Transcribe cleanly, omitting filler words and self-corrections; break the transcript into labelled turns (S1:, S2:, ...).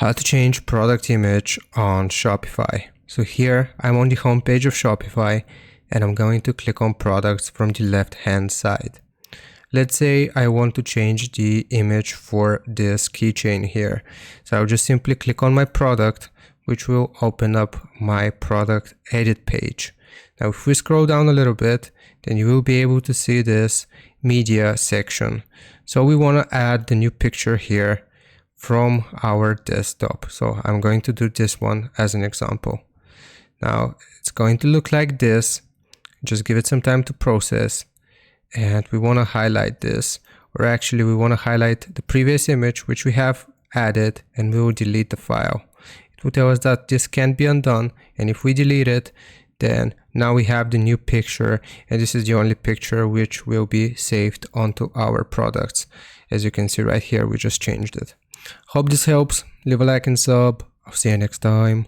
S1: How to change product image on Shopify. So here I'm on the home page of Shopify and I'm going to click on products from the left hand side. Let's say I want to change the image for this keychain here. So I'll just simply click on my product, which will open up my product edit page. Now if we scroll down a little bit, then you will be able to see this media section. So we want to add the new picture here from our desktop. So I'm going to do this one as an example. Now it's going to look like this. Just give it some time to process. And we want to highlight this, or actually we want to highlight the previous image which we have added, and we will delete the file. It will tell us that this can't be undone, and if we delete it, then now we have the new picture, and this is the only picture which will be saved onto our products. As you can see right here, we just changed it. Hope this helps. Leave a like and sub. I'll see you next time.